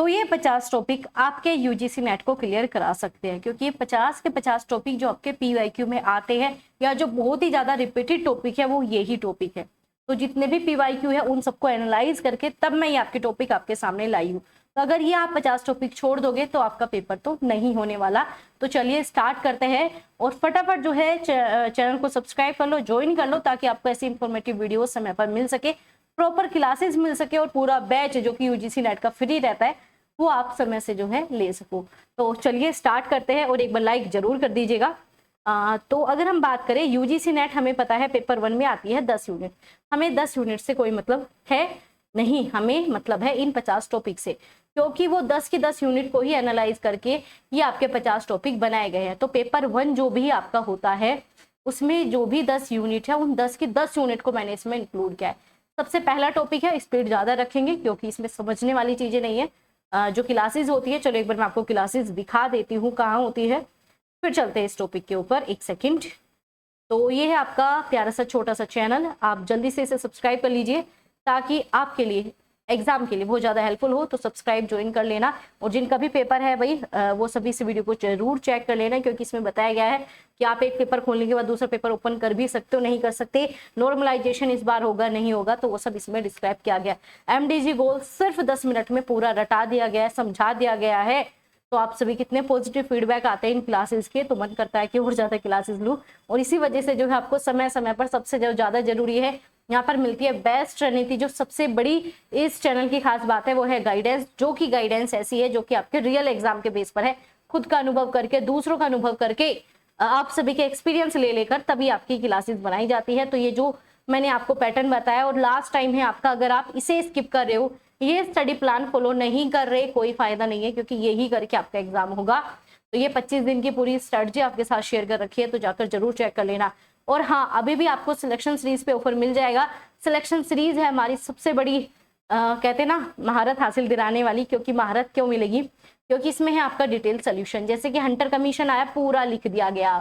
तो ये 50 टॉपिक आपके यूजीसी नेट को क्लियर करा सकते हैं, क्योंकि ये 50 के 50 टॉपिक जो आपके पीवाईक्यू में आते हैं या जो बहुत ही ज्यादा रिपीटेड टॉपिक है वो यही टॉपिक है। तो जितने भी पीवाईक्यू है उन सबको एनालाइज करके तब मैं ये आपके टॉपिक आपके सामने लाई हूँ। तो अगर ये आप 50 टॉपिक छोड़ दोगे तो आपका पेपर तो नहीं होने वाला। तो चलिए स्टार्ट करते हैं और फटाफट जो है चैनल को सब्सक्राइब कर लो, ज्वाइन कर लो, ताकि आपको ऐसी इंफॉर्मेटिव वीडियो समय पर मिल सके, प्रॉपर क्लासेस मिल सके और पूरा बैच जो कि यूजीसी नेट का फ्री रहता है वो आप समय से जो है ले सको। तो चलिए स्टार्ट करते हैं और एक बार लाइक जरूर कर दीजिएगा। तो अगर हम बात करें यूजीसी नेट, हमें पता है पेपर 1 में आती है 10 यूनिट। हमें 10 यूनिट से कोई मतलब है नहीं, हमें मतलब है इन 50 टॉपिक से, क्योंकि वो 10 के 10 यूनिट को ही एनालाइज करके ये आपके 50 टॉपिक बनाए गए हैं। तो पेपर 1 जो भी आपका होता है उसमें जो भी 10 यूनिट है उन 10 के 10 यूनिट को मैंने इसमें इंक्लूड किया है। सबसे पहला टॉपिक है, स्पीड ज्यादा रखेंगे क्योंकि इसमें समझने वाली चीजें नहीं है। जो क्लासेस होती है, चलो एक बार मैं आपको क्लासेस दिखा देती हूँ कहाँ होती है, फिर चलते हैं इस टॉपिक के ऊपर। एक सेकंड। तो ये है आपका प्यारा सा छोटा सा चैनल, आप जल्दी से इसे सब्सक्राइब कर लीजिए ताकि आपके लिए एग्जाम के लिए बहुत ज्यादा हेल्पफुल हो। तो सब्सक्राइब ज्वाइन कर लेना, और जिनका भी पेपर है भाई वो सभी इस वीडियो को जरूर चेक कर लेना, क्योंकि इसमें बताया गया है कि आप एक पेपर खोलने के बाद दूसरा पेपर ओपन कर भी सकते हो, नहीं कर सकते, नॉर्मलाइजेशन इस बार होगा नहीं होगा, तो वो सब इसमें डिस्क्राइब किया गया। एमडीजी गोल सिर्फ 10 मिनट में पूरा रटा दिया गया है, समझा दिया गया है। तो आप सभी कितने पॉजिटिव फीडबैक आते हैं इन क्लासेस के, तो मन करता है कि और ज्यादा क्लासेस लूं। और इसी वजह से जो है आपको समय समय पर सबसे जो ज्यादा जरूरी है यहाँ पर मिलती है बेस्ट रणनीति। जो सबसे बड़ी इस चैनल की खास बात है वो है गाइडेंस, जो कि गाइडेंस ऐसी है जो कि आपके रियल एग्जाम के बेस पर है, खुद का अनुभव करके, दूसरों का अनुभव करके, आप सभी के एक्सपीरियंस ले लेकर तभी आपकी क्लासेस बनाई जाती है। तो ये जो मैंने आपको पैटर्न बताया और लास्ट टाइम है आपका, अगर आप इसे स्किप कर रहे हो, ये स्टडी प्लान फॉलो नहीं कर रहे, कोई फायदा नहीं है, क्योंकि यही करके आपका एग्जाम होगा। तो ये 25 दिन की पूरी स्ट्रेटजी आपके साथ शेयर कर रखी है, तो जाकर जरूर चेक कर लेना। और हाँ, अभी भी आपको सिलेक्शन सीरीज पे ऑफर मिल जाएगा। सिलेक्शन सीरीज है हमारी सबसे बड़ी कहते हैं ना महारत हासिल दिलाने वाली। क्योंकि महारत क्यों मिलेगी? क्योंकि इसमें है आपका डिटेल सोल्यूशन। जैसे कि हंटर कमीशन आया, पूरा लिख दिया गया,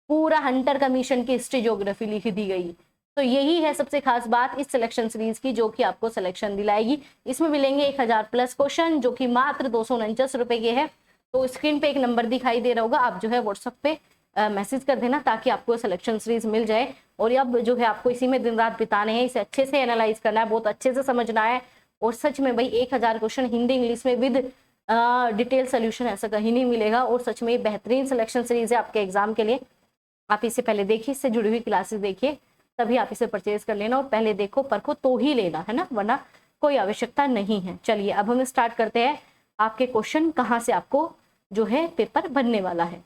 पूरा हंटर कमीशन की हिस्ट्री ज्योग्राफी लिख दी गई। तो यही है सबसे खास बात इस सिलेक्शन सीरीज की, जो कि आपको सिलेक्शन दिलाएगी। इसमें मिलेंगे 1000 प्लस क्वेश्चन, जो कि मात्र 249 रुपए के है। तो स्क्रीन पे एक नंबर दिखाई दे रहा होगा, आप जो है व्हाट्सएप पे मैसेज कर देना ताकि आपको सिलेक्शन सीरीज मिल जाए। और अब जो है आपको इसी में दिन रात बिताने हैं, इसे अच्छे से एनालाइज करना है, बहुत अच्छे से समझना है। और सच में भाई 1000 क्वेश्चन हिंदी इंग्लिश में विद डिटेल सोल्यूशन ऐसा कहीं नहीं मिलेगा। और सच में बेहतरीन सिलेक्शन सीरीज है आपके एग्जाम के लिए। आप इसे पहले देखिए, इससे जुड़ी हुई क्लासेस देखिए, तभी आप इसे परचेज कर लेना। और पहले देखो परखो तो ही लेना है ना, वरना कोई आवश्यकता नहीं है। चलिए अब हम स्टार्ट करते हैं। आपके क्वेश्चन कहाँ से आपको जो है पेपर बनने वाला है,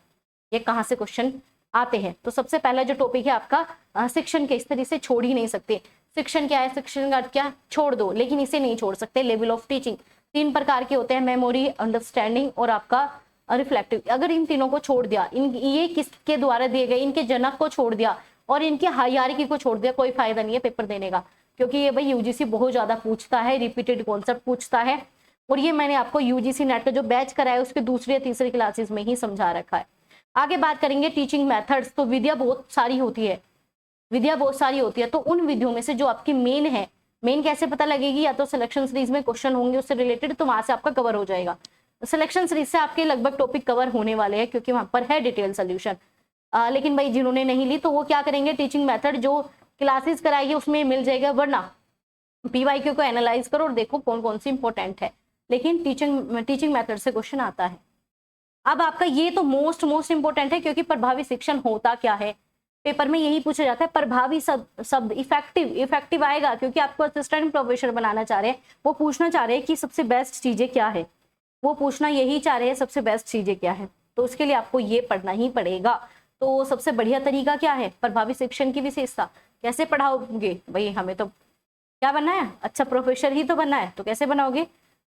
ये कहाँ से क्वेश्चन आते हैं। तो सबसे पहला जो टॉपिक है आपका शिक्षण के, इस तरह से छोड़ ही नहीं सकते। शिक्षण क्या है? शिक्षण का क्या छोड़ दो, लेकिन इसे नहीं छोड़ सकते। लेवल ऑफ टीचिंग 3 प्रकार के होते हैं, मेमोरी, अंडरस्टैंडिंग और आपका रिफ्लेक्टिव। अगर इन तीनों को छोड़ दिया, ये किसके द्वारा दिए गए, इनके जनक को छोड़ दिया और इनके हायरार्की को छोड़ दिया, कोई फायदा नहीं है पेपर देने का। क्योंकि ये भाई यूजीसी बहुत ज्यादा पूछता है, रिपीटेड कॉन्सेप्ट पूछता है। और ये मैंने आपको यूजीसी नेट का जो बैच कराया उसके दूसरी या तीसरी क्लासेस में ही समझा रखा है। आगे बात करेंगे टीचिंग मेथड्स। तो विद्या बहुत सारी होती है, तो उन विधियों में से जो आपकी मेन है, मेन कैसे पता लगेगी? या तो सिलेक्शन सीरीज में क्वेश्चन होंगे उससे रिलेटेड, तो वहां से आपका कवर हो जाएगा। सिलेक्शन सीरीज से आपके लगभग टॉपिक कवर होने वाले हैं, क्योंकि वहां पर है डिटेल सोल्यूशन। लेकिन भाई जिन्होंने नहीं ली तो वो क्या करेंगे, टीचिंग मेथड जो क्लासेस कराएगी उसमें मिल जाएगा, वरना पीवाईक्यू को एनालाइज करो और देखो कौन कौन सी इंपॉर्टेंट है। लेकिन टीचिंग मेथड से क्वेश्चन आता है। अब आपका ये तो मोस्ट इंपॉर्टेंट है, क्योंकि प्रभावी शिक्षण होता क्या है, पेपर में यही पूछा जाता है। प्रभावी शब्द इफेक्टिव आएगा, क्योंकि आपको असिस्टेंट प्रोफेसर बनाना चाह रहे हैं। वो पूछना चाह रहे हैं कि सबसे बेस्ट चीजें क्या है, वो पूछना यही चाह रहे हैं सबसे बेस्ट चीजें क्या है। तो उसके लिए आपको ये पढ़ना ही पड़ेगा। तो सबसे बढ़िया तरीका क्या है? प्रभावी शिक्षण की विशेषता कैसे पढ़ाओगे? भाई हमें तो क्या बनना है, अच्छा प्रोफेसर ही तो बनना है, तो कैसे बनाओगे?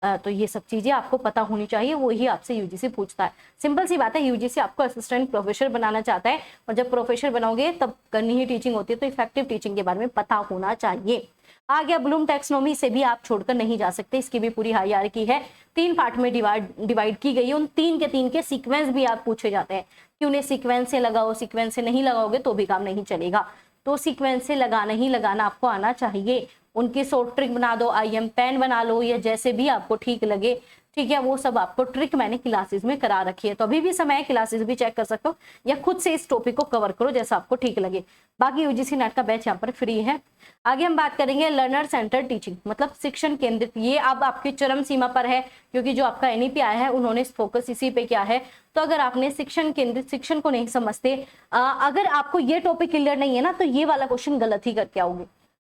तो ये सब चीजें आपको पता होनी चाहिए, वो ही आपसे यूजीसी पूछता है। सिंपल सी बात है, यूजीसी आपको असिस्टेंट प्रोफेसर बनाना चाहता है, और जब प्रोफेसर बनोगे तब करनी ही टीचिंग होती है। तो इफेक्टिव टीचिंग के बारे में पता होना चाहिए। आ गया ब्लूम टैक्सोनॉमी, से भी आप छोड़कर नहीं जा सकते, इसकी भी पूरी हायरार्की है, 3 पार्ट में डिवाइड की गई है। उन 3 के सीक्वेंस भी आप पूछे जाते हैं कि उन्हें सीक्वेंस से लगाओ, सीक्वेंस से नहीं लगाओगे तो भी काम नहीं चलेगा। तो सीक्वेंस से लगाना ही लगाना आपको आना चाहिए। उनकी शॉर्ट ट्रिक बना दो, IM पेन बना लो, या जैसे भी आपको ठीक लगे ठीक है, वो सब आपको ट्रिक मैंने क्लासेस में करा रखी है। तो अभी भी समय है, क्लासेस भी चेक कर सकते हो या खुद से इस टॉपिक को कवर करो जैसा आपको ठीक लगे। बाकी यूजीसी नेट का बैच यहाँ पर फ्री है। आगे हम बात करेंगे लर्नर सेंटर टीचिंग, मतलब शिक्षण केंद्रित। ये अब आपकी चरम सीमा पर है क्योंकि जो आपका एनईपी आया है उन्होंने फोकस इसी पे किया है। तो अगर आपने शिक्षण केंद्रित शिक्षण को नहीं समझते, अगर आपको ये टॉपिक क्लियर नहीं है ना, तो ये वाला क्वेश्चन गलत ही करके आओगे।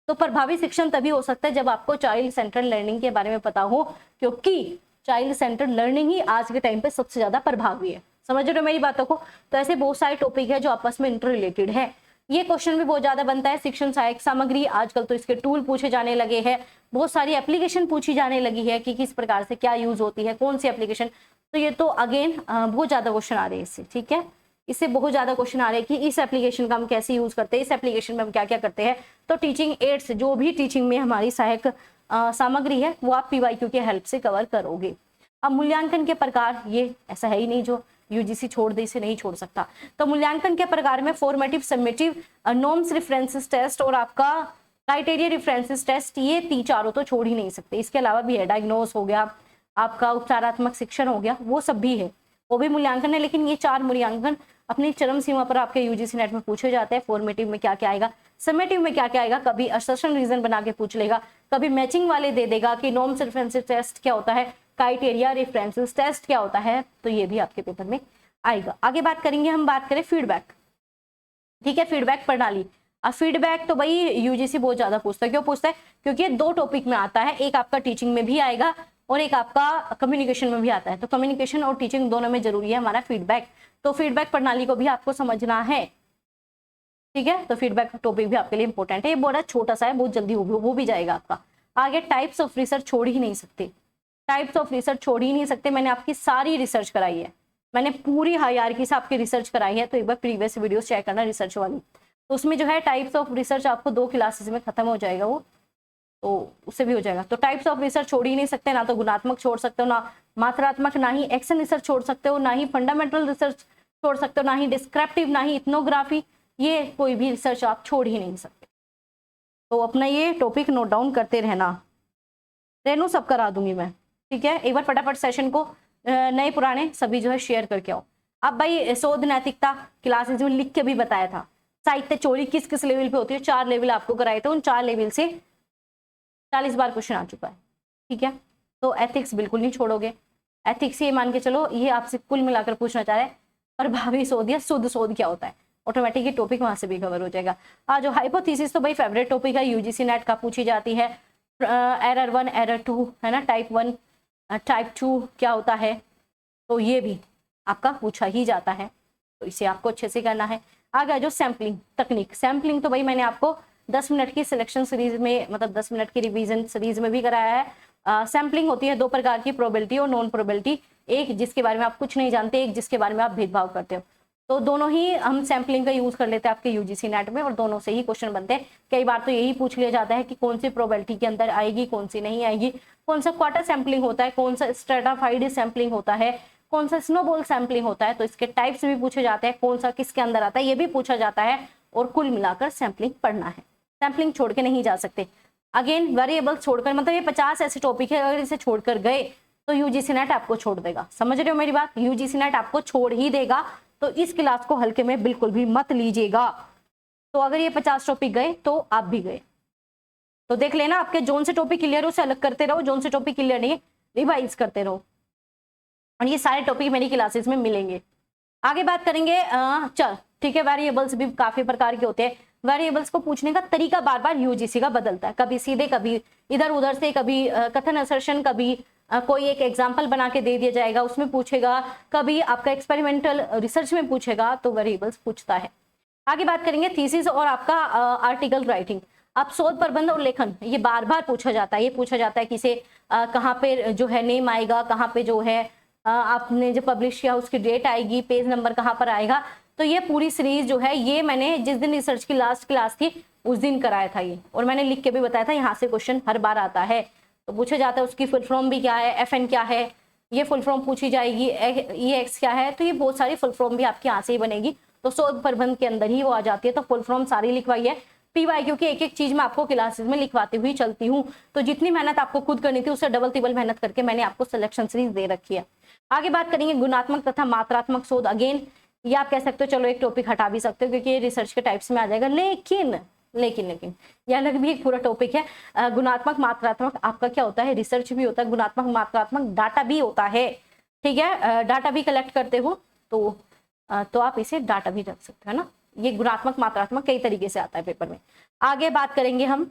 तो प्रभावी शिक्षण तभी हो सकता है जब आपको चाइल्ड सेंटर लर्निंग के बारे में पता हो, क्योंकि चाइल्ड सेंटर लर्निंग ही आज के टाइम पे सबसे ज्यादा प्रभावी है। समझ रहे हो मेरी बातों को? तो ऐसे बहुत सारे टॉपिक है जो आपस में इंटर रिलेटेड है। ये क्वेश्चन भी बहुत ज्यादा बनता है। शिक्षण सहायक सामग्री, आजकल तो इसके टूल पूछे जाने लगे हैं, बहुत सारी एप्लीकेशन पूछी जाने लगी है कि किस प्रकार से क्या यूज होती है, कौन सी एप्लीकेशन। तो ये तो अगेन बहुत ज्यादा क्वेश्चन आ रहे हैं इससे, ठीक है, इससे बहुत ज्यादा क्वेश्चन आ रहे हैं कि इस एप्लीकेशन का हम कैसे यूज करते हैं, इस एप्लीकेशन में हम क्या क्या करते हैं। तो टीचिंग एड्स, जो भी टीचिंग में हमारी सहायक सामग्री है, वो आप पीवाईक्यू के हेल्प से कवर करोगे। अब मूल्यांकन के प्रकार, ये ऐसा है ही नहीं जो यूजीसी छोड़ दे, इसे नहीं छोड़ सकता। तो मूल्यांकन के प्रकार में formative, summative, norms references test और आपका क्राइटेरिया रेफरेंसेस टेस्ट, ये चारों तो छोड़ ही नहीं सकते। इसके अलावा भी है, डायग्नोस हो गया, आपका उपचारात्मक शिक्षण हो गया, वो सब भी है, वो भी मूल्यांकन है। लेकिन ये 4 मूल्यांकन अपनी चरम सीमा पर आपके यूजीसी नेट में पूछे जाते हैं। फॉर्मेटिव में क्या क्या आएगा, समेटिव में क्या क्या आएगा, कभी असर्शन रीजन बना के पूछ लेगा, कभी मैचिंग वाले दे देगा कि नॉर्म्स रेफरेंसेस टेस्ट क्या होता है, क्राइटेरिया रेफरेंसेस टेस्ट क्या होता है, तो ये भी आपके पेपर में आएगा। आगे बात करेंगे, हम बात करें फीडबैक, ठीक है, फीडबैक प्रणाली। अब फीडबैक तो भाई यूजीसी बहुत ज्यादा पूछता है। क्यों पूछता है? क्योंकि ये 2 टॉपिक में आता है, एक आपका टीचिंग में भी आएगा और एक आपका कम्युनिकेशन में भी आता है। तो कम्युनिकेशन और टीचिंग दोनों में जरूरी है हमारा फीडबैक। तो फीडबैक प्रणाली को भी आपको समझना है, ठीक है। तो फीडबैक टॉपिक भी आपके लिए इंपॉर्टेंट है। ये बड़ा छोटा सा है, बहुत जल्दी वो भी जाएगा आपका। आगे टाइप्स ऑफ रिसर्च छोड़ ही नहीं सकते, टाइप्स ऑफ रिसर्च छोड़ ही नहीं सकते। मैंने आपकी सारी रिसर्च कराई है, मैंने पूरी हायरार्की से आपकी रिसर्च कराई है। तो एक बार प्रीवियस वीडियो चेक करना रिसर्च वाली, तो उसमें जो है टाइप्स ऑफ रिसर्च आपको 2 क्लासेस में खत्म हो जाएगा वो, तो उससे भी हो जाएगा। तो टाइप्स ऑफ रिसर्च छोड़ ही नहीं सकते, ना तो गुणात्मक छोड़ सकते हो, ना मात्रात्मक, ना ही एक्शन रिसर्च छोड़ सकते हो, ना ही फंडामेंटल रिसर्च छोड़ सकते हो, ना ही डिस्क्रिप्टिव, ना ही इथनोग्राफी, ये कोई भी रिसर्च आप छोड़ ही नहीं सकते। तो अपना ये टॉपिक नोट डाउन करते रहना, रेनू सब करा दूंगी मैं, ठीक है। एक बार फटाफट सेशन को नए पुराने सभी जो है शेयर करके आओ। अब भाई शोध नैतिकता क्लासेज में लिख के भी बताया था। साहित्य चोरी किस किस लेवल पे होती है, 4 लेवल आपको कराए थे, उन 4 लेवल से 40 बार क्वेश्चन आ चुका है, ठीक है। तो एथिक्स बिल्कुल नहीं छोड़ोगे। एथिक्स ये मान के चलो, ये आपसे कुल मिलाकर पूछना चाह रहे हैं प्रभावी शोध या शुद्ध शोध क्या होता है, ऑटोमेटिक ये टॉपिक वहां से भी कवर हो जाएगा। जो हाइपोथेसिस तो भाई फेवरेट टॉपिक है, यूजीसी नेट का पूछी जाती है। एरर 1 एरर 2 है ना, टाइप 1 टाइप 2 क्या होता है, तो ये भी आपका पूछा ही जाता है, तो इसे आपको अच्छे से करना है। आगे जो सैम्पलिंग तकनीक, सैम्पलिंग तो भाई मैंने आपको 10 मिनट की सिलेक्शन सीरीज में, मतलब 10 मिनट की रिवीजन सीरीज में भी कराया है। सैम्पलिंग होती है 2 प्रकार की, प्रोबेबिलिटी और नॉन प्रोबेबिलिटी। एक जिसके बारे में आप कुछ नहीं जानते, एक जिसके बारे में आप भेदभाव करते हो। तो दोनों ही हम सैम्पलिंग का यूज कर लेते हैं आपके यूजीसी नेट में, और दोनों से ही क्वेश्चन बनते हैं। कई बार तो यही पूछ लिया जाता है कि कौन सी प्रोबेबिलिटी के अंदर आएगी, कौन सी नहीं आएगी, कौन सा क्वार्टर सैम्पलिंग होता है, कौन सा स्ट्रेटाफाइड सैम्पलिंग होता है, कौन सा स्नोबॉल सैम्पलिंग होता है। तो इसके टाइप्स भी पूछे जाते हैं, कौन सा किसके अंदर आता है ये भी पूछा जाता है, और कुल मिलाकर सैम्पलिंग पढ़ना है। सैम्पलिंग छोड़ के नहीं जा सकते। अगेन वेरिएबल्स छोड़कर, मतलब ये 50 ऐसे टॉपिक है, अगर इसे छोड़कर गए तो यूजीसी नेट आपको छोड़ देगा। समझ रहे हो मेरी बात? यूजीसी नेट आपको छोड़ ही देगा। तो इस क्लास को हल्के में बिल्कुल भी मत लीजिएगा। तो अगर ये 50 टॉपिक गए तो आप भी गए। तो देख लेना, आपके जोन से टॉपिक क्लियर हो उसे अलग करते रहो, जोन से टॉपिक क्लियर नहीं रिवाइज करते रहो, और ये सारे टॉपिक मेरी क्लासेस में मिलेंगे। आगे बात करेंगे चल, ठीक है। वेरिएबल्स भी काफी प्रकार के होते हैं। वेरिएबल्स को पूछने का तरीका बार बार यूजीसी का बदलता है, कभी सीधे, कभी इधर उधर से, कभी कथन असर्शन, कभी कोई एक एग्जाम्पल बना के दे दिया जाएगा उसमें पूछेगा, कभी आपका एक्सपेरिमेंटल रिसर्च में पूछेगा, तो वेरिएबल्स पूछता है। आगे बात करेंगे थीसिस और आपका आर्टिकल राइटिंग। अब शोध प्रबंध और लेखन, ये बार बार पूछा जाता है। ये पूछा जाता है किसे कहाँ पे जो है नेम आएगा, कहाँ पे जो है आपने जो पब्लिश किया उसकी डेट आएगी, पेज नंबर कहाँ पर आएगा। तो ये पूरी सीरीज जो है, ये मैंने जिस दिन रिसर्च की लास्ट क्लास थी उस दिन कराया था ये, और मैंने लिख के भी बताया था। यहाँ से क्वेश्चन हर बार आता है, तो पूछा जाता है उसकी फुल फॉर्म भी क्या है, FN क्या है, ये फुल फॉर्म पूछी जाएगी, EX क्या है। तो ये बहुत सारी फुल फॉर्म भी आपकी यहाँ से ही बनेगी, तो शोध प्रबंध के अंदर ही वो आ जाती है। तो फुल फॉर्म सारी लिखवाई है, पीवाईक्यू की एक एक चीज मैं आपको क्लासेस में लिखवाती हुई चलती हूँ। तो जितनी मेहनत आपको खुद करनी थी उससे डबल तिबल मेहनत करके मैंने आपको सिलेक्शन सीरीज दे रखी है। आगे बात करेंगे गुणात्मक तथा मात्रात्मक शोध। अगेन ये आप कह सकते हो चलो एक टॉपिक हटा भी सकते हो क्योंकि ये रिसर्च के टाइप्स में आ जाएगा, लेकिन ये अलग भी एक पूरा टॉपिक है। गुणात्मक मात्रात्मक आपका क्या होता है, रिसर्च भी होता है, गुणात्मक मात्रात्मक डाटा भी होता है, ठीक है, डाटा भी कलेक्ट करते हो तो आप इसे डाटा भी रख सकते हो ना। ये गुणात्मक मात्रात्मक कई तरीके से आता है पेपर में। आगे बात करेंगे हम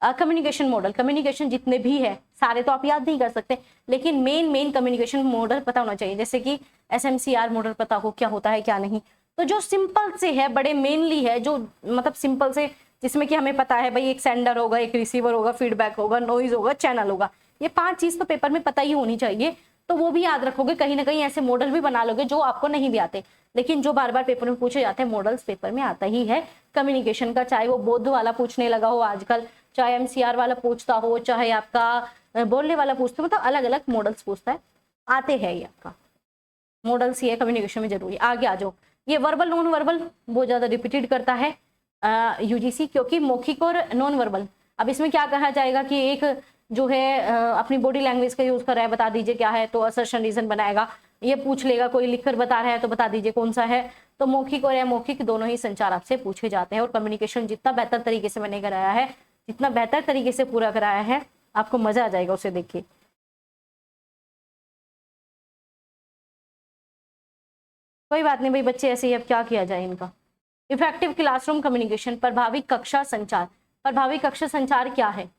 कम्युनिकेशन मॉडल। कम्युनिकेशन जितने भी है सारे तो आप याद नहीं कर सकते, लेकिन मेन कम्युनिकेशन मॉडल पता होना चाहिए, जैसे कि SMCR मॉडल पता हो क्या होता है क्या नहीं। तो जो सिंपल से है, बड़े मेनली है, जो मतलब सिंपल से जिसमें कि हमें पता है भाई एक सेंडर होगा, एक रिसीवर होगा, फीडबैक होगा, नॉइज होगा, चैनल होगा, ये 5 चीज तो पेपर में पता ही होनी चाहिए। तो वो भी याद रखोगे, कहीं ना कहीं ऐसे मॉडल भी बना लोगे जो आपको नहीं भी आते, लेकिन जो बार बार पेपर में पूछे जाते हैं मॉडल्स पेपर में आता ही है कम्युनिकेशन का, चाहे वो बौद्ध वाला पूछने लगा हो आजकल, चाहे MCR वाला पूछता हो, चाहे आपका बोलने वाला पूछता हो, मतलब अलग अलग मॉडल्स पूछता है, आते हैं ये आपका मॉडल्स, ये कम्युनिकेशन में जरूरी। आगे आ जाओ, ये वर्बल नॉन वर्बल बहुत ज्यादा रिपीटेड करता है UGC, क्योंकि मौखिक और नॉन वर्बल। अब इसमें क्या कहा जाएगा कि एक जो है अपनी बॉडी लैंग्वेज का यूज कर रहा है, बता दीजिए क्या है, तो असर्शन रीजन बनाएगा। ये पूछ लेगा कोई लिखकर बता रहा है तो बता दीजिए कौन सा है। तो मौखिक और अमौखिक दोनों ही संचार आपसे पूछे जाते हैं, और कम्युनिकेशन जितना बेहतर तरीके से मैंने कराया है, जितना बेहतर तरीके से पूरा कराया है, आपको मजा आ जाएगा उसे देखिए। कोई बात नहीं भाई बच्चे ऐसे ही, अब क्या किया जाए इनका। इफेक्टिव क्लासरूम कम्युनिकेशन, प्रभावी कक्षा संचार। प्रभावी कक्षा संचार क्या है,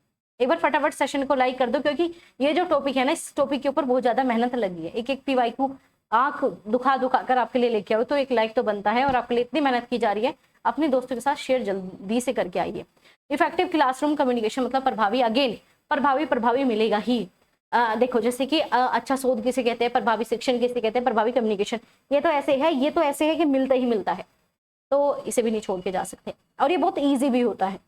एक बार फटाफट सेशन को लाइक कर दो, क्योंकि ये जो टॉपिक है ना, इस टॉपिक के ऊपर बहुत ज्यादा मेहनत लगी है। एक एक PYQ आंख दुखा दुखा कर आपके लिए लेके आओ, तो एक लाइक तो बनता है, और आपके लिए इतनी मेहनत की जा रही है, अपने दोस्तों के साथ शेयर जल्दी से करके आइए। इफेक्टिव क्लासरूम कम्युनिकेशन मतलब प्रभावी, अगेन प्रभावी मिलेगा ही। देखो जैसे कि अच्छा शोध किसे कहते हैं, प्रभावी शिक्षण किसे कहते हैं, प्रभावी कम्युनिकेशन, ये तो ऐसे है कि मिलता ही मिलता है, तो इसे भी नहीं छोड़ के जा सकते, और ये बहुत ईजी भी होता है।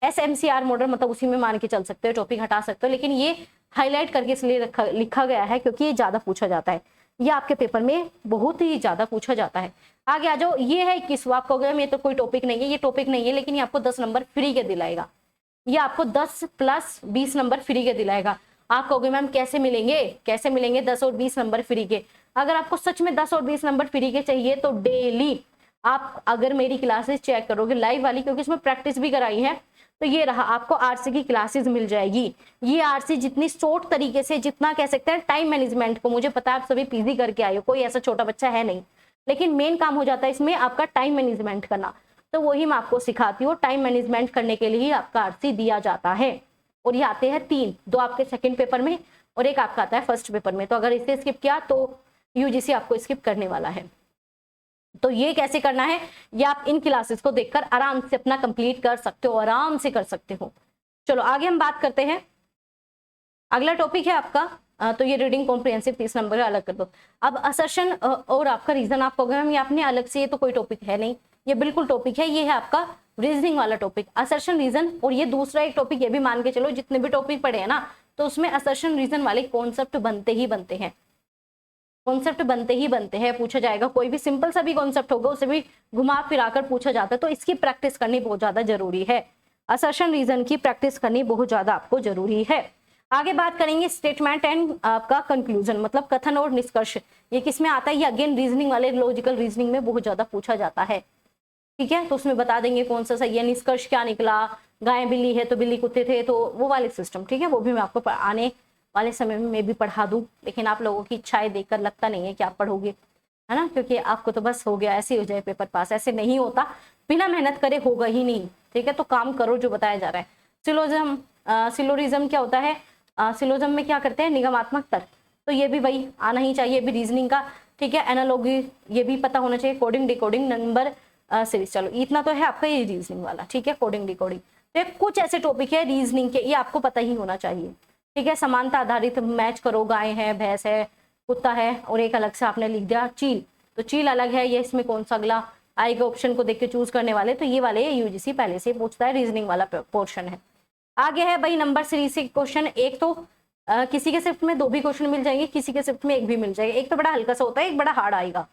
SMCR मॉडल मतलब उसी में मान के चल सकते हो, टॉपिक हटा सकते हो, लेकिन ये हाईलाइट करके इसलिए लिखा गया है क्योंकि ये ज्यादा पूछा जाता है, ये आपके पेपर में बहुत ही ज्यादा पूछा जाता है। आगे आ जाओ, ये है 21वां प्रोग्राम, ये तो कोई टॉपिक नहीं है, ये टॉपिक नहीं है, लेकिन ये आपको 10 नंबर फ्री के दिलाएगा, ये आपको 10 + 20 नंबर फ्री के दिलाएगा। आप कहोगे मैम कैसे मिलेंगे 10 और 20 नंबर फ्री के। अगर आपको सच में 10 और 20 नंबर फ्री के चाहिए तो डेली आप अगर मेरी क्लासेस चेक करोगे लाइव वाली, क्योंकि इसमें प्रैक्टिस भी कराई है, तो ये रहा आपको RC की क्लासेस मिल जाएगी। ये RC जितनी शॉर्ट तरीके से, जितना कह सकते हैं टाइम मैनेजमेंट को, मुझे पता है आप सभी PG करके आए हो, कोई ऐसा छोटा बच्चा है नहीं, लेकिन मेन काम हो जाता है इसमें आपका टाइम मैनेजमेंट करना, तो वही मैं आपको सिखाती हूँ। टाइम मैनेजमेंट करने के लिए आपका RC दिया जाता है, और ये आते हैं 3, 2 आपके सेकेंड पेपर में और एक आपका आता है फर्स्ट पेपर में। तो अगर इसे स्किप किया तो UGC आपको स्किप करने वाला है। तो ये कैसे करना है, ये आप इन क्लासेस को देखकर आराम से अपना कंप्लीट कर सकते हो, आराम से कर सकते हो। चलो आगे हम बात करते हैं, अगला टॉपिक है आपका तो ये रीडिंग कॉम्प्रिहेंसिव 30 नंबर अलग कर दो। अब असर्शन और आपका रीजन आप कहोगे मैम ये आपने अलग से, ये तो कोई टॉपिक है नहीं, ये बिल्कुल टॉपिक है, ये है आपका रीजनिंग वाला टॉपिक, असर्शन रीजन। और ये दूसरा एक टॉपिक, ये भी मान के चलो जितने भी टॉपिक पढ़े हैं ना, तो उसमें असर्शन रीजन वाले कॉन्सेप्ट बनते ही बनते हैं, पूछा जाएगा। कोई भी सिंपल सा भी कॉन्सेप्ट होगा उसे भी घुमा फिरा कर पूछा जाता है, तो इसकी प्रैक्टिस करनी बहुत ज्यादा जरूरी है। असर्शन रीजन की प्रैक्टिस करनी बहुत ज्यादा आपको जरूरी है। आगे बात करेंगे स्टेटमेंट एंड आपका कंक्लूजन, मतलब कथन और निष्कर्ष। ये किस में आता है, ये अगेन रीजनिंग वाले, लॉजिकल रीजनिंग में बहुत ज्यादा पूछा जाता है, ठीक है। तो उसमें बता देंगे कौन सा सही है, निष्कर्ष क्या निकला, गाय बिल्ली है तो बिल्ली कुत्ते थे, तो वो वाले सिस्टम, ठीक है, वो भी मैं आपको आने वाले समय में मैं भी पढ़ा दूं। लेकिन आप लोगों की इच्छाएं देखकर लगता नहीं है कि आप पढ़ोगे, है ना, क्योंकि आपको तो बस हो गया ऐसे ही हो जाए पेपर पास, ऐसे नहीं होता, बिना मेहनत करे होगा ही नहीं, ठीक है। तो काम करो जो बताया जा रहा है। सिलोरिज्म क्या होता है, सिलोजम में क्या करते हैं, निगमात्मक तर्क, तो ये भी भाई आना ही चाहिए, ये भी रीजनिंग का, ठीक है। एनालॉगी ये भी पता होना चाहिए, कोडिंग डिकोडिंग नंबर सीरीज, चलो इतना तो है आपका ये रीजनिंग वाला, ठीक है, कोडिंग डिकोडिंग। तो कुछ ऐसे टॉपिक है रीजनिंग के, ये आपको पता ही होना चाहिए, ठीक है। समानता आधारित मैच करो, गाय है, भैंस है, कुत्ता है, और एक अलग से आपने लिख दिया चील, तो चील अलग है, ये इसमें कौन सा अगला आएगा ऑप्शन को देख के चूज करने वाले, तो ये वाले UGC पहले से पूछता है, रीजनिंग वाला पोर्शन है। आगे है भाई नंबर सीरीज से क्वेश्चन, एक तो किसी के शिफ्ट में 2 भी क्वेश्चन मिल जाएंगे, किसी के शिफ्ट में 1 भी मिल जाएगा, एक तो बड़ा हल्का सा होता है, एक बड़ा हार्ड आएगा,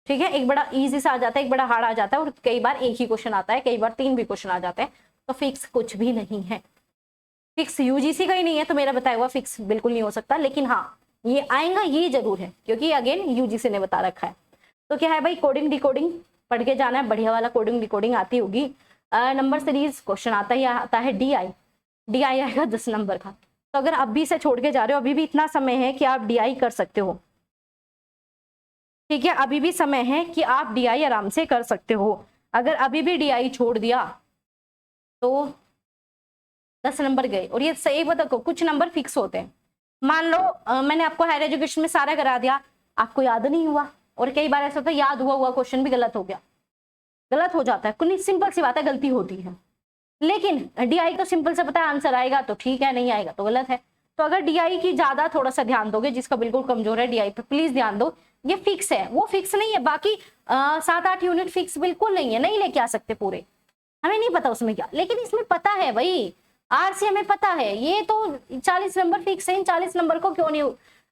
ठीक है, एक बड़ा इजी सा आ जाता है, एक बड़ा हार्ड आ जाता है, और कई बार एक ही क्वेश्चन आता है, कई बार 3 भी क्वेश्चन आ जाते हैं। तो फिक्स कुछ भी नहीं है, फिक्स यूजीसी का ही नहीं है, तो मेरा बताया हुआ फिक्स बिल्कुल नहीं हो सकता। लेकिन हाँ, ये आएगा ये जरूर है, क्योंकि अगेन यूजीसी ने बता रखा है। तो क्या है भाई, कोडिंग डिकोडिंग पढ़ के जाना है, बढ़िया वाला कोडिंग डिकोडिंग आती होगी। नंबर सीरीज क्वेश्चन आता ही आता है, डी आई आएगा 10 नंबर का। तो अगर अभी से छोड़ के जा रहे हो, अभी भी इतना समय है कि आप डी आई कर सकते हो। ठीक है, अभी भी समय है कि आप डी आई आराम से कर सकते हो। अगर अभी भी डी आई छोड़ दिया तो 10 नंबर गए। और ये सही बताओ, कुछ नंबर फिक्स होते हैं। मान लो मैंने आपको हायर एजुकेशन में सारा करा दिया, आपको याद नहीं हुआ, और कई बार ऐसा होता है याद हुआ क्वेश्चन भी गलत हो गया, गलत हो जाता है, कुछ सिंपल सी बात है, गलती होती है। लेकिन डीआई तो सिंपल से पता है, आंसर आएगा तो ठीक है, नहीं आएगा तो गलत है। तो अगर डीआई की ज्यादा थोड़ा सा ध्यान दोगे, जिसका बिल्कुल कमजोर है डीआई पे, प्लीज ध्यान दो। ये फिक्स है, वो फिक्स नहीं है। बाकी 7-8 यूनिट फिक्स बिल्कुल नहीं है, नहीं लेके आ सकते पूरे, हमें नहीं पता उसमें क्या, लेकिन इसमें पता है भाई, आरसी हमें पता है। ये तो 40 नंबर फिक्स है, इन 40 नंबर को क्यों नहीं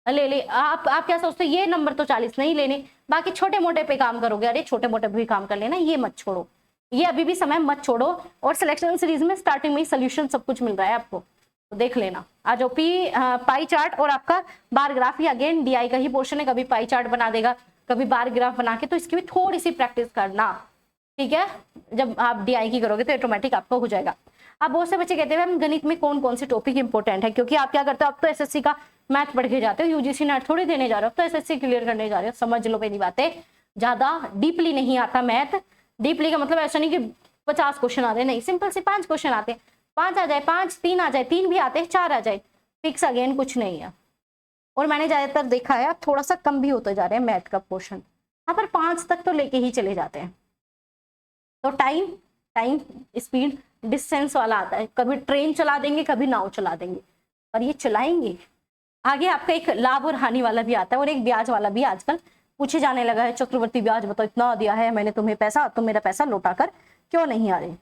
ले आप क्या सोचते हो, ये नंबर तो 40 नहीं लेने, बाकी छोटे मोटे पे काम करोगे। अरे छोटे मोटे भी काम कर लेना, ये मत छोड़ो, ये अभी भी समय मत छोड़ो। और सिलेक्शन सीरीज में स्टार्टिंग में ही सोल्यूशन सब कुछ मिल रहा है आपको, तो देख लेना। आज पाई चार्ट और आपका बार ग्राफ, ही अगेन डीआई का ही पोर्शन है, कभी पाई चार्ट बना देगा, कभी बार ग्राफ बना के, तो इसकी भी थोड़ी सी प्रैक्टिस करना। ठीक है, जब आप डीआई की करोगे तो ऑटोमेटिक आपको हो जाएगा। अब बहुत से बच्चे कहते हैं हम गणित में कौन कौन से टॉपिक इंपॉर्टेंट है, क्योंकि आप क्या करते हो, आप तो एसएससी का मैथ पढ़ के जाते हो, यूजीसी नेट थोड़ी देने जा रहे हो, तो एसएससी क्लियर करने जा रहे हो। समझ लो मेरी बातें, ज्यादा डीपली नहीं आता मैथ। डीपली का मतलब ऐसा नहीं कि 50 क्वेश्चन आते, नहीं, सिंपल से 5 क्वेश्चन आते, 5 आ जाए, 5, 3 आ जाए, 3 भी आते हैं, 4 आ जाए, फिक्स अगेन कुछ नहीं है। और मैंने ज्यादातर देखा है थोड़ा सा कम भी होते जा रहे हैं मैथ का पोर्शन, यहाँ पर 5 तक तो लेके ही चले जाते हैं। तो टाइम स्पीड डिस्टेंस वाला आता है, कभी ट्रेन चला देंगे, कभी नाव चला देंगे, और ये चलाएंगे। आगे आपका एक लाभ और हानि वाला भी आता है, और एक ब्याज वाला भी आजकल पूछे जाने लगा है। चक्रवर्ती ब्याज बताओ, इतना दिया है मैंने तुम्हें पैसा, तुम मेरा पैसा लौटा कर क्यों नहीं आ रहे।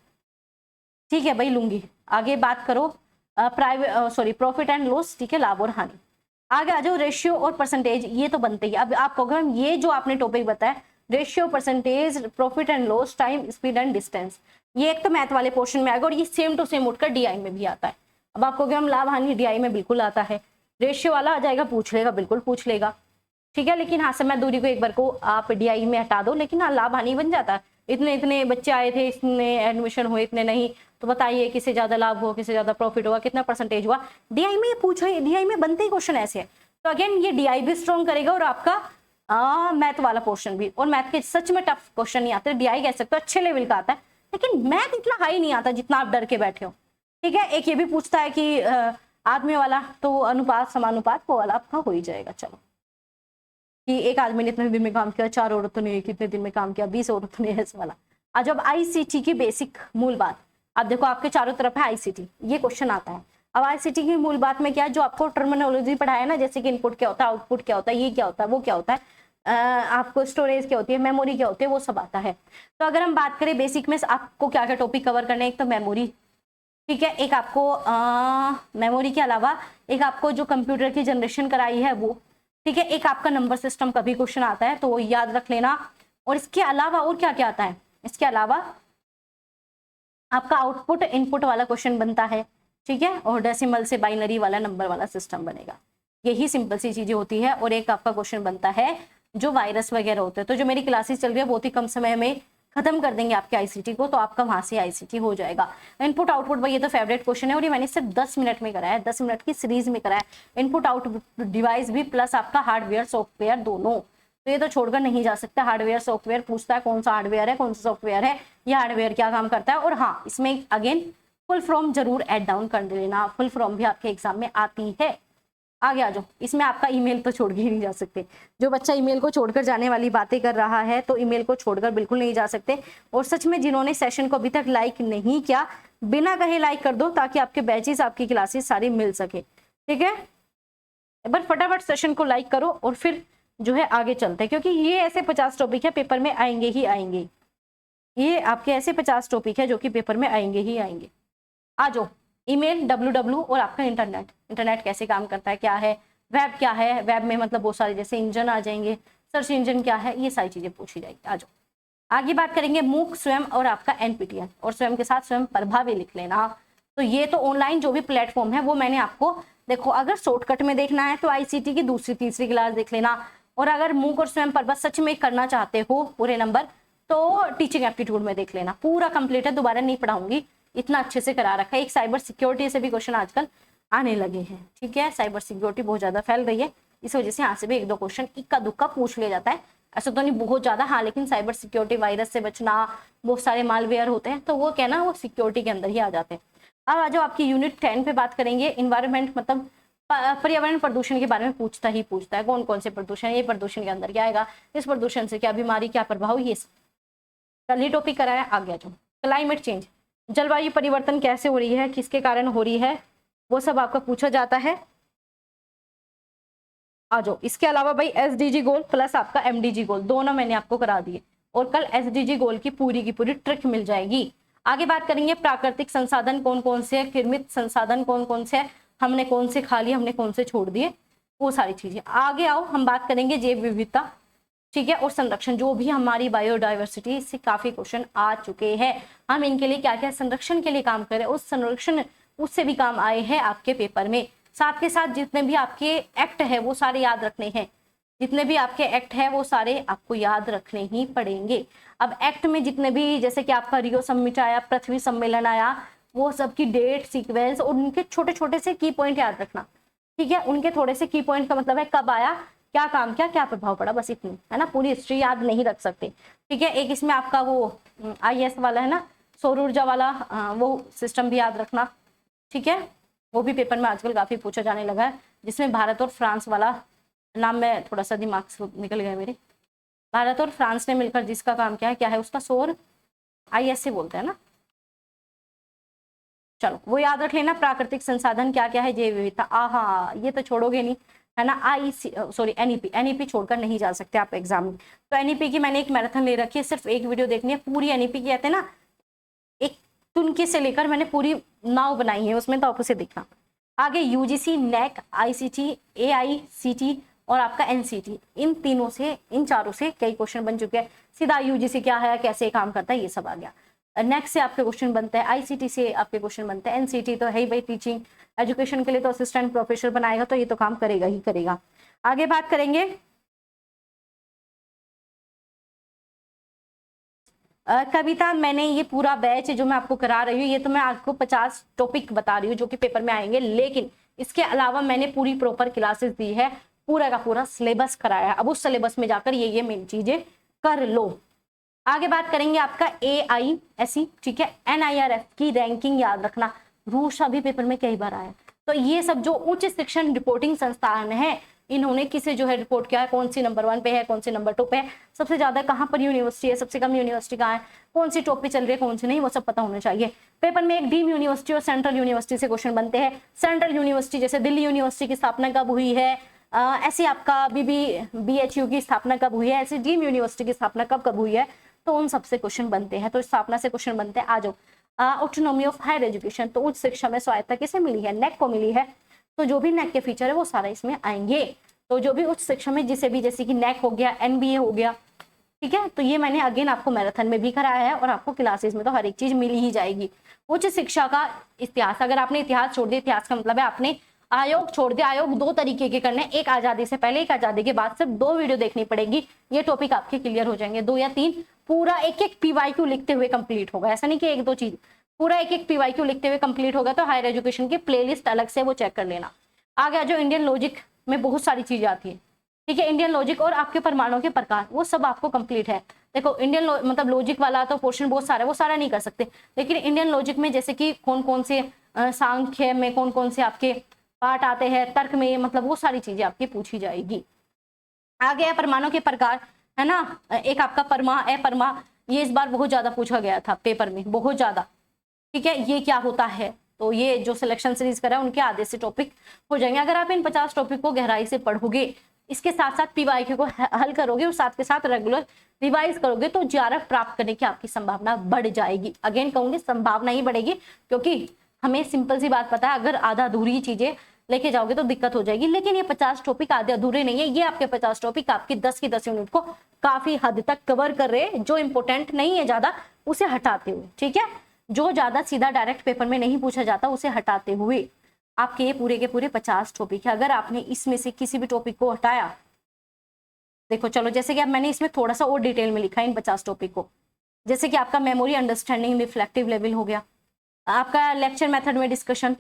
ठीक है भाई, लूंगी। आगे बात करो प्रॉफिट एंड लॉस, ठीक है, लाभ और हानि। आगे आ जाओ, रेशियो और परसेंटेज, ये तो बनते ही। अब आप कहोगे मैम ये जो आपने टॉपिक बताया, ratio, percentage, profit and loss, time, speed and distance, ये एक तो मैथ वाले पोर्शन में आएगा, और ये सेम टू सेम उठकर डीआई में भी आता है। अब आप कहोगे हम लाभ हानि डीआई में बिल्कुल आता है, रेशियो वाला आ जाएगा, पूछ लेगा, बिल्कुल पूछ लेगा। ठीक है, लेकिन हाँ, समय दूरी को एक बार को आप डीआई में हटा दो, लेकिन हाँ लाभ हानि बन जाता है। इतने इतने बच्चे आए थे, इसमें एडमिशन हुए, इतने नहीं, तो बताइए किससे ज्यादा लाभ हुआ, किससे ज्यादा प्रॉफिट हुआ, कितना परसेंटेज हुआ। डीआई में पूछा, डीआई में बनते ही क्वेश्चन ऐसे है। तो अगेन ये डीआई भी स्ट्रॉन्ग करेगा, और आपका मैथ वाला पोर्शन भी। और मैथ के सच में टफ क्वेश्चन नहीं आते, डीआई कह सकते हो अच्छे लेवल का आता है, लेकिन मैथ इतना हाई नहीं आता जितना आप डर के बैठे हो। ठीक है, एक ये भी पूछता है कि आदमी वाला, तो अनुपात समानुपात वो वाला आपका हो ही जाएगा। चलो, कि एक आदमी ने इतने दिन में काम किया, 4 औरतों ने कितने दिन में काम किया, 20 औरतों ने, ऐसे वाला। आज अब आईसीटी की बेसिक मूल बात, अब देखो आपके चारों तरफ है आईसीटी, ये क्वेश्चन आता है। अब आईसीटी की मूल बात में क्या है, जो आपको टर्मिनोलॉजी पढ़ाया ना, जैसे कि इनपुट क्या होता है, आउटपुट क्या होता है, ये क्या होता है, वो क्या होता है, आपको स्टोरेज क्या होती है, मेमोरी क्या होती है, वो सब आता है। तो अगर हम बात करें बेसिक में, आपको क्या क्या टॉपिक कवर करने, एक तो मेमोरी, ठीक है, एक आपको मेमोरी के अलावा एक आपको जो कंप्यूटर की जनरेशन कराई है वो, ठीक है, एक आपका नंबर सिस्टम का भी क्वेश्चन आता है, तो वो याद रख लेना। और इसके अलावा और क्या क्या आता है, इसके अलावा आपका आउटपुट इनपुट वाला क्वेश्चन बनता है, ठीक है, और डेसिमल से बाइनरी वाला नंबर वाला सिस्टम बनेगा। यही सिंपल सी चीजें होती है। और एक आपका क्वेश्चन बनता है जो वायरस वगैरह होते हैं। तो जो मेरी क्लासेस चल रही है बहुत ही कम समय में खत्म कर देंगे आपके आईसीटी को, तो आपका वहां से आईसीटी हो जाएगा। इनपुट आउटपुट भाई ये तो फेवरेट क्वेश्चन है, और ये मैंने सिर्फ 10 मिनट में कराया है, 10 मिनट की सीरीज में कराया है। इनपुट आउटपुट डिवाइस भी प्लस आपका हार्डवेयर सॉफ्टवेयर दोनों, तो ये तो छोड़कर नहीं जा सकता। हार्डवेयर सॉफ्टवेयर पूछता है कौन सा हार्डवेयर है, कौन सा सॉफ्टवेयर है, ये हार्डवेयर क्या काम करता है। और हाँ, इसमें अगेन फुल फॉर्म जरूर एड डाउन कर लेना, फुल फॉर्म भी आपके एग्जाम में आती है। आगे आ जाओ, इसमें आपका ईमेल तो छोड़ के ही नहीं जा सकते। जो बच्चा ईमेल को छोड़कर जाने वाली बातें कर रहा है, तो ईमेल को छोड़कर बिल्कुल नहीं जा सकते। और सच में जिन्होंने सेशन को अभी तक लाइक नहीं किया, बिना कहे लाइक कर दो, ताकि आपके बैचेस, आपकी क्लासेस सारी मिल सके। ठीक है, एक बार फटाफट सेशन को लाइक करो, और फिर जो है आगे चलते हैं, क्योंकि ये ऐसे 50 टॉपिक है पेपर में आएंगे ही आएंगे। ये आपके ऐसे 50 टॉपिक है जो कि पेपर में आएंगे ही आएंगे। आ जाओ, ईमेल, डब्ल्यू और आपका इंटरनेट कैसे काम करता है, क्या है, वेब क्या है, वेब में मतलब बहुत सारे जैसे इंजन आ जाएंगे, सर्च इंजन क्या है, ये सारी चीजें पूछी जाएगी। आ जाओ आगे बात करेंगे मूक, स्वयं और आपका एनपीटीएल, और स्वयं के साथ स्वयं प्रभा भी लिख लेना। तो ये तो ऑनलाइन जो भी प्लेटफॉर्म है वो मैंने आपको, देखो अगर शॉर्टकट में देखना है तो आईसीटी की दूसरी तीसरी क्लास देख लेना, और अगर मूक और स्वयं प्रभा सच में करना चाहते हो पूरे नंबर तो टीचिंग एप्टीट्यूड में देख लेना, पूरा कंप्लीट है, दोबारा नहीं पढ़ाऊंगी, इतना अच्छे से करा रखा है। एक साइबर सिक्योरिटी से भी क्वेश्चन आजकल आने लगे हैं, ठीक है, साइबर सिक्योरिटी बहुत ज्यादा फैल रही है, इस वजह से यहाँ से भी एक दो क्वेश्चन इक्का दुक्का पूछ लिया जाता है, ऐसा तो नहीं बहुत ज्यादा, हाँ, लेकिन साइबर सिक्योरिटी, वायरस से बचना, बहुत सारे मालवेयर होते हैं तो वो क्या ना, वो सिक्योरिटी के अंदर ही आ जाते हैं। अब आ जाओ आपकी यूनिट 10 पे बात करेंगे। इन्वायरमेंट मतलब पर्यावरण प्रदूषण के बारे में पूछता है, कौन कौन से प्रदूषण, ये प्रदूषण के अंदर क्या आएगा, इस प्रदूषण से क्या बीमारी, क्या प्रभाव, ये कल ही टॉपिक कराया। आ गया जो क्लाइमेट चेंज, जलवायु परिवर्तन कैसे हो रही है, किसके कारण हो रही है, वो सब आपका पूछा जाता है। आ जाओ इसके अलावा भाई एसडीजी गोल प्लस आपका एमडीजी गोल दोनों मैंने आपको करा दिए, और कल एसडीजी गोल की पूरी ट्रिक मिल जाएगी। आगे बात करेंगे प्राकृतिक संसाधन कौन कौन से है, निर्मित संसाधन कौन कौन से है, हमने कौन से खा लिए, हमने कौन से छोड़ दिए, वो सारी चीजें। आगे आओ हम बात करेंगे जैव विविधता, ठीक है, और संरक्षण, जो भी हमारी बायोडाइवर्सिटी से काफी क्वेश्चन आ चुके हैं, हम इनके लिए क्या क्या संरक्षण के लिए काम करें, उस संरक्षण उससे भी काम आए हैं आपके पेपर में। साथ के साथ जितने भी आपके एक्ट है वो सारे याद रखने हैं, जितने भी आपके एक्ट है वो सारे आपको याद रखने ही पड़ेंगे। अब एक्ट में जितने भी, जैसे कि आपका रियो समिट आया, पृथ्वी सम्मेलन आया, वो सब की डेट, सीक्वेंस और उनके छोटे छोटे से की पॉइंट याद रखना, ठीक है, उनके थोड़े से की पॉइंट का मतलब है कब आया, क्या काम किया, क्या प्रभाव पड़ा, बस इतनी है ना, पूरी हिस्ट्री याद नहीं रख सकते, ठीक है। एक इसमें आपका वो आईएएस वाला है ना, सौर ऊर्जा वाला, वो सिस्टम भी याद रखना, ठीक है, वो भी पेपर में आजकल काफी पूछा जाने लगा है, जिसमें भारत और फ्रांस वाला नाम में थोड़ा सा दिमाग से निकल गया मेरे, भारत और फ्रांस ने मिलकर जिसका काम किया है, क्या है उसका, सौर आईएस से बोलते हैं ना, चलो वो याद रख लेना। प्राकृतिक संसाधन क्या क्या है, जैव विविधता, हाँ ये तो छोड़ोगे नहीं, है ना। एनईपी छोड़कर नहीं जा सकते आप एग्जाम में। तो एनईपी की मैंने एक मैराथन ले रखी है, सिर्फ एक वीडियो देखनी है, पूरी एनईपी की कहते हैं ना, एक तुनके से लेकर मैंने पूरी नाव बनाई है उसमें, तो आप उसे देखना। आगे यूजीसी, नेक, आईसीटी, एआईसीटी और आपका एनसीटी, इन तीनों से, इन चारों से कई क्वेश्चन बन चुके हैं। सीधा यूजीसी क्या है, कैसे काम करता है, ये सब आ गया। नेक्स्ट से आपके क्वेश्चन बनते हैं, आईसीटी से आपके क्वेश्चन बनते हैं, एनसीटी तो है ही भाई टीचिंग एजुकेशन के लिए, तो असिस्टेंट प्रोफेसर बनाएगा तो ये तो काम करेगा ही करेगा। आगे बात करेंगे कविता, मैंने ये पूरा बैच जो मैं आपको करा रही हूँ, ये तो मैं आपको 50 टॉपिक बता रही हूँ जो कि पेपर में आएंगे, लेकिन इसके अलावा मैंने पूरी प्रॉपर क्लासेस दी है, पूरा का पूरा सिलेबस कराया है। अब उस सिलेबस में जाकर ये मेन चीजें कर लो। आगे बात करेंगे आपका AISE, ठीक है, NIRF की रैंकिंग याद रखना, रूसा भी पेपर में कई बार आया। तो ये सब जो उच्च शिक्षण रिपोर्टिंग संस्थान है, इन्होंने किसे जो है रिपोर्ट किया है, कौन सी नंबर 1 पे है, कौन सी नंबर 2 पे है, सबसे ज्यादा कहाँ पर यूनिवर्सिटी है, सबसे कम यूनिवर्सिटी कहाँ है, कौन सी टॉप पे चल रही है, कौन सी नहीं, वो सब पता होना चाहिए। पेपर में एक डीम यूनिवर्सिटी और सेंट्रल यूनिवर्सिटी से क्वेश्चन बनते हैं। सेंट्रल यूनिवर्सिटी जैसे दिल्ली यूनिवर्सिटी की स्थापना कब हुई है, ऐसे आपका BHU की स्थापना कब हुई है, ऐसे डीम यूनिवर्सिटी की स्थापना कब कब हुई है, तो उन सबसे क्वेश्चन बनते हैं। तो स्थापना से क्वेश्चन बनते हैं। आ जाओ ऑटोनॉमी ऑफ हायर एजुकेशन, तो उच्च शिक्षा में स्वायत्तता किसे मिली है, नेक को मिली है, तो जो भी नेक के फीचर है वो सारा इसमें आएंगे। तो जो भी उच्च शिक्षा में जिसे भी, जैसे कि नेक हो गया, NBA हो गया, ठीक है, तो ये मैंने अगेन आपको मैराथन में भी कराया है, और आपको क्लासेस में तो हर एक चीज मिल ही जाएगी। उच्च शिक्षा का इतिहास, अगर आपने इतिहास छोड़ दिया, इतिहास का मतलब है आपने आयोग छोड़ दिया। आयोग दो तरीके के करने, एक आजादी से पहले, एक आजादी के बाद, सिर्फ 2 वीडियो देखनी पड़ेगी, ये टॉपिक आपके क्लियर हो जाएंगे, 2 या 3, पूरा एक एक PYQ लिखते हुए कंप्लीट होगा, ऐसा नहीं कि 1-2 चीज, पूरा एक एक PYQ लिखते हुए कंप्लीट होगा। तो हायर एजुकेशन की प्लेलिस्ट अलग से वो चेक कर लेना। आगे जो इंडियन लॉजिक में बहुत सारी चीजें आती है, ठीक है, इंडियन लॉजिक और आपके परमाणु के प्रकार, वो सब आपको कंप्लीट है। देखो इंडियन मतलब लॉजिक वाला तो पोर्शन बहुत सारा है, वो सारा नहीं कर सकते, लेकिन इंडियन लॉजिक में जैसे कि कौन कौन से सांख्य में कौन कौन से आपके पार्ट आते हैं, तर्क में, मतलब वो सारी चीजें आपकी पूछी जाएगी। आगे है परमाणु के प्रकार, है ना, एक आपका परमा, अपरमा, ये इस बार बहुत ज्यादा पूछा गया था पेपर में, बहुत ज्यादा, ठीक है, ये क्या होता है। तो ये जो सिलेक्शन सीरीज करा है उनके आधे से टॉपिक हो जाएंगे। अगर आप इन 50 टॉपिक को गहराई से पढ़ोगे, इसके साथ साथ PYQ को हल करोगे और साथ के साथ रेगुलर रिवाइज करोगे, तो JRF प्राप्त करने की आपकी संभावना बढ़ जाएगी। अगेन कहूंगी संभावना ही बढ़ेगी, क्योंकि हमें सिंपल सी बात पता है, अगर आधा अधूरी चीजें लेके जाओगे तो दिक्कत हो जाएगी। लेकिन ये 50 टॉपिक आधे अधूरे नहीं है, ये आपके 50 टॉपिक आपकी 10 की 10 यूनिट को काफी हद तक कवर कर रहे हैं। जो इंपॉर्टेंट नहीं है ज्यादा उसे हटाते हुए, ठीक है, जो ज्यादा सीधा डायरेक्ट पेपर में नहीं पूछा जाता उसे हटाते हुए आपके ये पूरे के पूरे 50 टॉपिक है। अगर आपने इसमें से किसी भी टॉपिक को हटाया, देखो चलो जैसे कि अब मैंने इसमें थोड़ा सा और डिटेल में लिखा है इन 50 टॉपिक को, जैसे कि आपका मेमोरी, अंडरस्टैंडिंग, रिफ्लेक्टिव लेवल हो गया, आपका लेक्चर मेथड में discussion,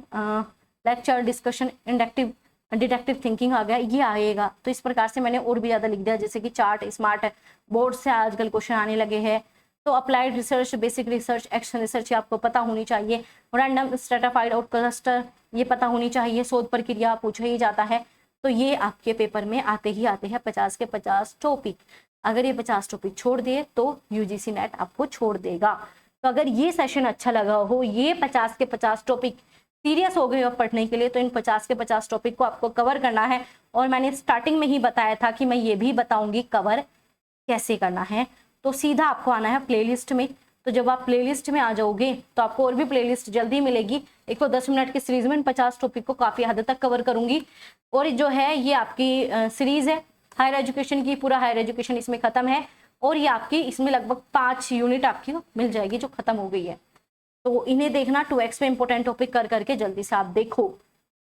lecture discussion, inductive deductive thinking आ गया, ये आएगा। तो इस प्रकार से मैंने और भी ज्यादा लिख दिया, जैसे कि चार्ट, स्मार्ट, बोर्ड से आजकल क्वेश्चन आने लगे हैं। तो applied research, basic research, action research ये आपको पता होनी चाहिए। रैंडम, स्ट्रेटाफाइड और क्लस्टर ये पता होनी चाहिए। शोध प्रक्रिया पूछा ही जाता है। तो ये आपके पेपर में आते ही आते हैं 50 के 50 टॉपिक। अगर ये 50 टॉपिक छोड़ दिए तो यूजीसी नेट आपको छोड़ देगा। तो अगर ये सेशन अच्छा लगा हो, ये 50 के 50 टॉपिक सीरियस हो गए हो पढ़ने के लिए, तो इन 50 के 50 टॉपिक को आपको कवर करना है। और मैंने स्टार्टिंग में ही बताया था कि मैं ये भी बताऊंगी कवर कैसे करना है। तो सीधा आपको आना है प्लेलिस्ट में। तो जब आप प्लेलिस्ट में आ जाओगे तो आपको और भी प्लेलिस्ट जल्दी मिलेगी। एक तो 10 मिनट की सीरीज में इन 50 टॉपिक को काफी हद तक कवर करूंगी। और जो है ये आपकी सीरीज है हायर एजुकेशन की, पूरा हायर एजुकेशन इसमें खत्म है। और ये आपकी इसमें लगभग 5 यूनिट आपकी मिल जाएगी जो खत्म हो गई है। तो इन्हें देखना 2x पे इंपॉर्टेंट टॉपिक कर करके जल्दी से आप देखो,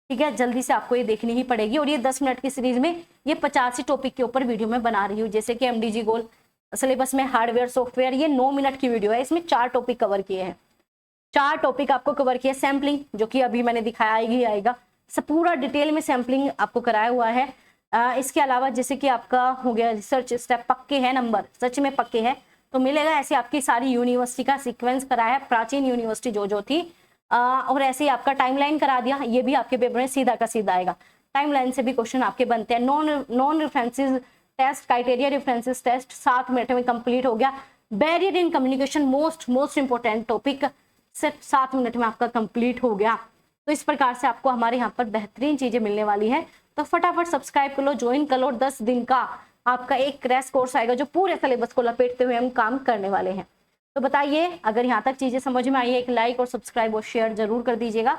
ठीक है, जल्दी से आपको ये देखनी ही पड़ेगी। और ये 10 मिनट की सीरीज में ये 85 टॉपिक के ऊपर वीडियो में बना रही हूँ। जैसे कि MDG गोल सिलेबस में हार्डवेयर सॉफ्टवेयर, ये 9 मिनट की वीडियो है, इसमें 4 टॉपिक कवर किए हैं। 4 टॉपिक आपको कवर किया। सैम्पलिंग जो कि अभी मैंने दिखाया ही आएगा, सब पूरा डिटेल में सैम्पलिंग आपको कराया हुआ है। इसके अलावा जैसे कि आपका हो गया रिसर्च स्टेप, पक्के हैं नंबर, सच में पक्के हैं तो मिलेगा। ऐसे आपकी सारी यूनिवर्सिटी का सीक्वेंस कराया है, प्राचीन यूनिवर्सिटी जो जो थी। और ऐसे ही आपका टाइमलाइन करा दिया, ये भी आपके पेपर में सीधा का सीधा आएगा। टाइमलाइन से भी क्वेश्चन आपके बनते हैं। Non references test, criteria references test 7 minute में कंप्लीट हो गया। Barrier in communication, most important topic, सिर्फ 7 मिनट में आपका कंप्लीट हो गया। तो इस प्रकार से आपको हमारे यहाँ पर बेहतरीन चीजें मिलने वाली है। तो फटाफट सब्सक्राइब कर लो, ज्वाइन कर लो। 10 दिन का आपका एक क्रैश कोर्स आएगा जो पूरे सिलेबस को लपेटते हुए हम काम करने वाले हैं। तो बताइए, अगर यहाँ तक चीजें समझ में आई है, एक लाइक और सब्सक्राइब और शेयर जरूर कर दीजिएगा।